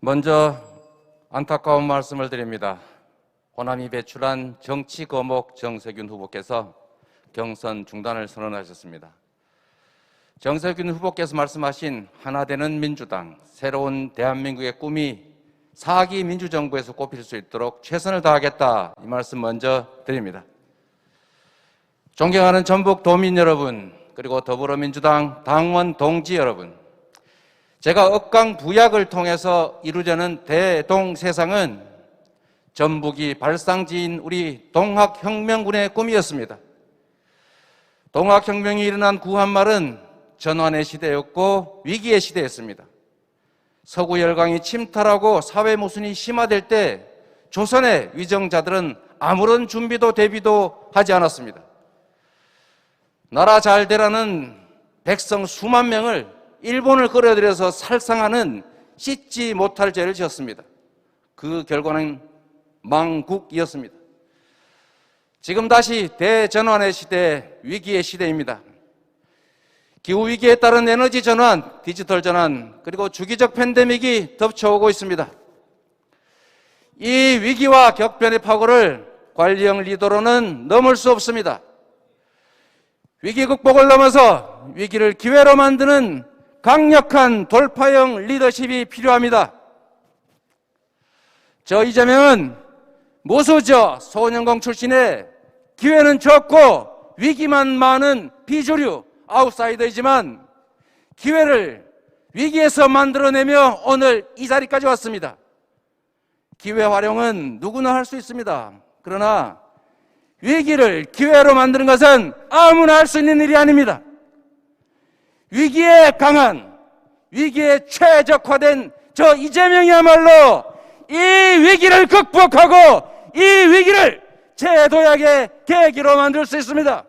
먼저 안타까운 말씀을 드립니다. 호남이 배출한 정치 거목 정세균 후보께서 경선 중단을 선언하셨습니다. 정세균 후보께서 말씀하신 하나 되는 민주당, 새로운 대한민국의 꿈이 4기 민주정부에서 꼽힐 수 있도록 최선을 다하겠다, 이 말씀 먼저 드립니다. 존경하는 전북 도민 여러분, 그리고 더불어민주당 당원 동지 여러분, 제가 억강부약을 통해서 이루려는 대동세상은 전북이 발상지인 우리 동학혁명군의 꿈이었습니다. 동학혁명이 일어난 구한말은 전환의 시대였고 위기의 시대였습니다. 서구 열강이 침탈하고 사회 모순이 심화될 때 조선의 위정자들은 아무런 준비도 대비도 하지 않았습니다. 나라 잘 되라는 백성 수만 명을 일본을 끌어들여서 살상하는 씻지 못할 죄를 지었습니다. 그 결과는 망국이었습니다. 지금 다시 대전환의 시대, 위기의 시대입니다. 기후위기에 따른 에너지 전환, 디지털 전환, 그리고 주기적 팬데믹이 덮쳐오고 있습니다. 이 위기와 격변의 파고를 관리형 리더로는 넘을 수 없습니다. 위기 극복을 넘어서 위기를 기회로 만드는 강력한 돌파형 리더십이 필요합니다. 저 이재명은 무수저 소년공 출신의 기회는 적고 위기만 많은 비주류 아웃사이더이지만 기회를 위기에서 만들어내며 오늘 이 자리까지 왔습니다. 기회 활용은 누구나 할 수 있습니다. 그러나 위기를 기회로 만드는 것은 아무나 할 수 있는 일이 아닙니다. 위기에 강한, 위기에 최적화된 저 이재명이야말로 이 위기를 극복하고 이 위기를 제도약의 계기로 만들 수 있습니다.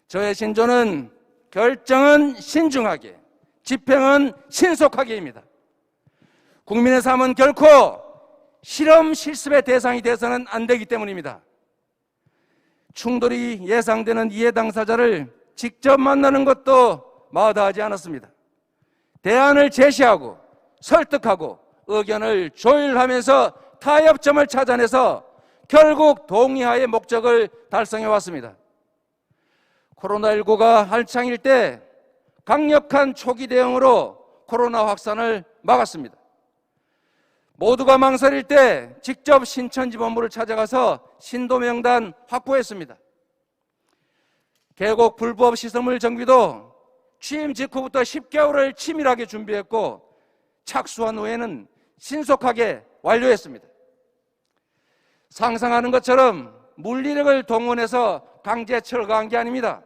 저의 신조는 결정은 신중하게, 집행은 신속하게입니다. 국민의 삶은 결코 실험 실습의 대상이 돼서는 안 되기 때문입니다. 충돌이 예상되는 이해 당사자를 직접 만나는 것도 마다하지 않았습니다. 대안을 제시하고 설득하고 의견을 조율하면서 타협점을 찾아내서 결국 동의하의 목적을 달성해 왔습니다. 코로나19가 한창일 때 강력한 초기 대응으로 코로나 확산을 막았습니다. 모두가 망설일 때 직접 신천지본부를 찾아가서 신도명단 확보했습니다. 계곡 불법 시설물 정비도 취임 직후부터 10개월을 치밀하게 준비했고 착수한 후에는 신속하게 완료했습니다. 상상하는 것처럼 물리력을 동원해서 강제 철거한 게 아닙니다.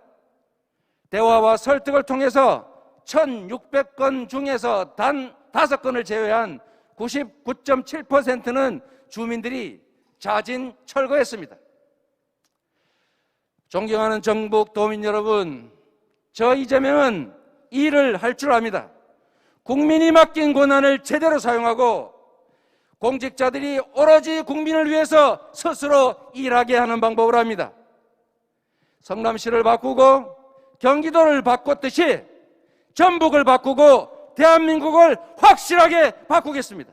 대화와 설득을 통해서 1,600건 중에서 단 5건을 제외한 99.7%는 주민들이 자진 철거했습니다. 존경하는 전북 도민 여러분, 저 이재명은 일을 할 줄 압니다. 국민이 맡긴 권한을 제대로 사용하고 공직자들이 오로지 국민을 위해서 스스로 일하게 하는 방법을 합니다. 성남시를 바꾸고 경기도를 바꿨듯이 전북을 바꾸고 대한민국을 확실하게 바꾸겠습니다.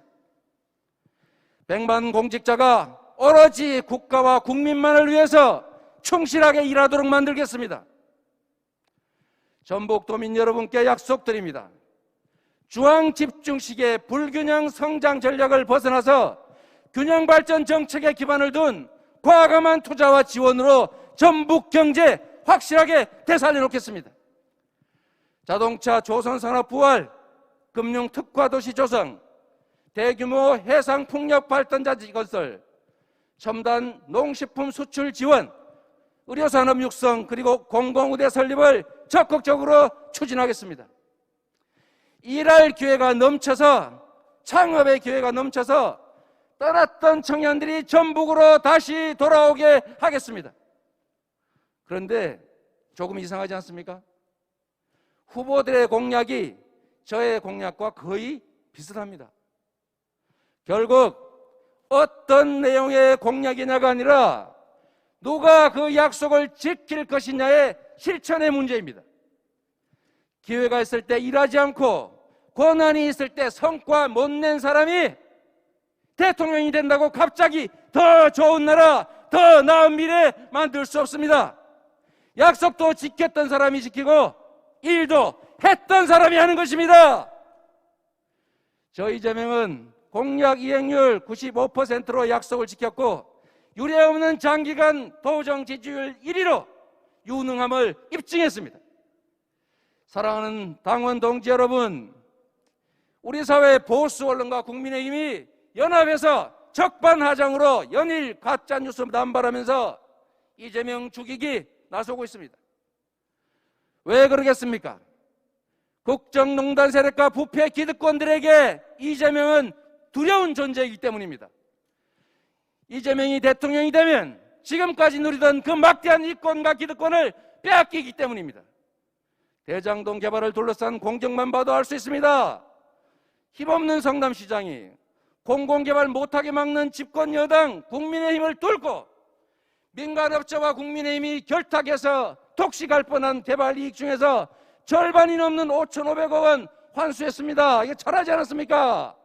백만 공직자가 오로지 국가와 국민만을 위해서 충실하게 일하도록 만들겠습니다. 전북도민 여러분께 약속드립니다. 중앙집중식의 불균형 성장 전략을 벗어나서 균형발전 정책에 기반을 둔 과감한 투자와 지원으로 전북 경제 확실하게 되살려 놓겠습니다. 자동차 조선산업 부활, 금융특화도시 조성, 대규모 해상풍력 발전자지 건설, 첨단 농식품 수출 지원, 의료산업 육성, 그리고 공공의대 설립을 적극적으로 추진하겠습니다. 일할 기회가 넘쳐서, 창업의 기회가 넘쳐서 떠났던 청년들이 전북으로 다시 돌아오게 하겠습니다. 그런데 조금 이상하지 않습니까? 후보들의 공약이 저의 공약과 거의 비슷합니다. 결국 어떤 내용의 공약이냐가 아니라 누가 그 약속을 지킬 것이냐의 실천의 문제입니다. 기회가 있을 때 일하지 않고 권한이 있을 때 성과 못 낸 사람이 대통령이 된다고 갑자기 더 좋은 나라, 더 나은 미래 만들 수 없습니다. 약속도 지켰던 사람이 지키고 일도 했던 사람이 하는 것입니다. 저 이재명은 공약 이행률 95%로 약속을 지켰고 유례없는 장기간 도정 지지율 1위로 유능함을 입증했습니다. 사랑하는 당원 동지 여러분, 우리 사회 보수 언론과 국민의힘이 연합해서 적반하장으로 연일 가짜뉴스 남발하면서 이재명 죽이기 나서고 있습니다. 왜 그러겠습니까? 국정농단 세력과 부패 기득권들에게 이재명은 두려운 존재이기 때문입니다. 이재명이 대통령이 되면 지금까지 누리던 그 막대한 이권과 기득권을 빼앗기기 때문입니다. 대장동 개발을 둘러싼 공정만 봐도 알 수 있습니다. 힘없는 성남시장이 공공개발 못하게 막는 집권 여당 국민의힘을 뚫고 민간업체와 국민의힘이 결탁해서 독식할 뻔한 개발 이익 중에서 절반이 넘는 5,500억 원 환수했습니다. 이게 잘하지 않았습니까?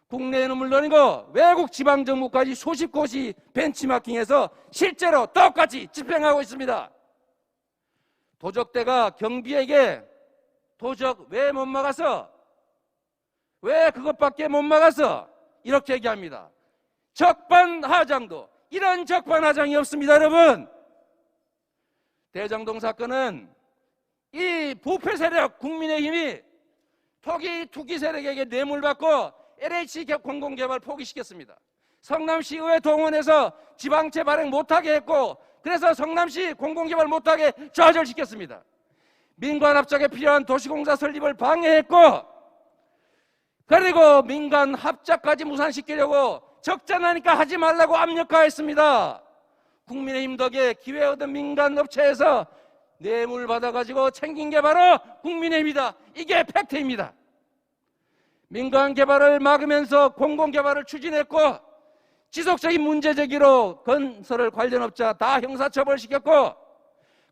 국내에는 물론이고 외국 지방정부까지 수십 곳이 벤치마킹해서 실제로 똑같이 집행하고 있습니다. 도적대가 경비에게 도적 왜 못 막아서? 왜 그것밖에 못 막아서? 이렇게 얘기합니다. 적반하장도 이런 적반하장이 없습니다. 여러분, 대장동 사건은 이 부패 세력 국민의힘이 투기 세력에게 뇌물받고 LH 공공개발 포기시켰습니다. 성남시의회 동원해서 지방채 발행 못하게 했고 그래서 성남시 공공개발 못하게 좌절시켰습니다. 민간합작에 필요한 도시공사 설립을 방해했고 그리고 민간합작까지 무산시키려고 적자나니까 하지 말라고 압력화했습니다. 국민의힘 덕에 기회 얻은 민간업체에서 뇌물 받아가지고 챙긴 게 바로 국민의힘이다. 이게 팩트입니다. 민간 개발을 막으면서 공공 개발을 추진했고 지속적인 문제 제기로 건설을 관련 업자 다 형사처벌시켰고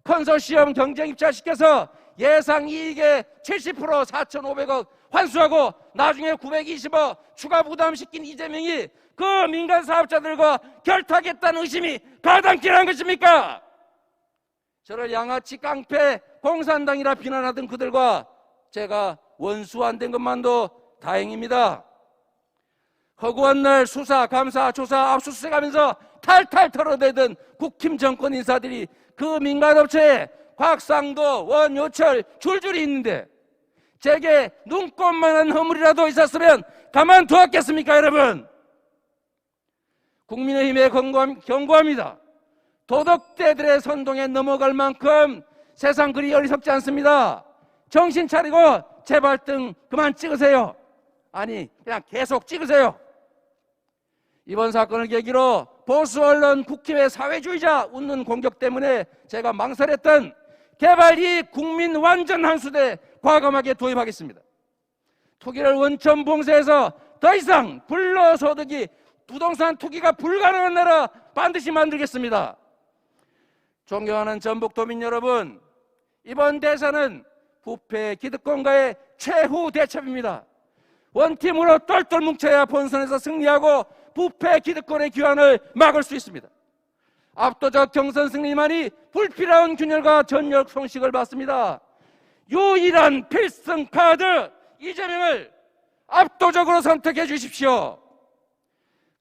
컨소시엄 경쟁 입찰시켜서 예상 이익의 70% 4,500억 환수하고 나중에 920억 추가 부담시킨 이재명이 그 민간 사업자들과 결탁했다는 의심이 가당키란 것입니까? 저를 양아치 깡패 공산당이라 비난하던 그들과 제가 원수 안 된 것만도 다행입니다. 허구한 날 수사, 감사, 조사, 압수수색하면서 탈탈 털어대던 국힘 정권 인사들이 그 민간업체에 곽상도, 원효철 줄줄이 있는데 제게 눈꼽만한 허물이라도 있었으면 가만두었겠습니까, 여러분? 국민의힘에 경고합니다. 도덕대들의 선동에 넘어갈 만큼 세상 그리 어리석지 않습니다. 정신 차리고 제 발등 그만 찍으세요. 아니, 그냥 계속 찍으세요. 이번 사건을 계기로 보수 언론 국힘의 사회주의자 웃는 공격 때문에 제가 망설였던 개발 이익 국민 완전 환수대 과감하게 도입하겠습니다. 투기를 원천 봉쇄해서 더 이상 불로소득이 부동산 투기가 불가능한 나라 반드시 만들겠습니다. 존경하는 전북도민 여러분, 이번 대선은 부패 기득권과의 최후 대첩입니다. 원팀으로 똘똘 뭉쳐야 본선에서 승리하고 부패 기득권의 귀환을 막을 수 있습니다. 압도적 경선 승리만이 불필요한 균열과 전력 손식을 받습니다. 유일한 필승 카드 이재명을 압도적으로 선택해 주십시오.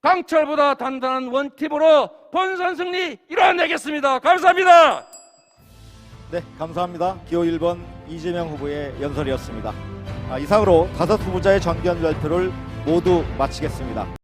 강철보다 단단한 원팀으로 본선 승리 이뤄내겠습니다. 감사합니다. 네, 감사합니다. 기호 1번 이재명 후보의 연설이었습니다. 이상으로 5 후보자의 정견 발표를 모두 마치겠습니다.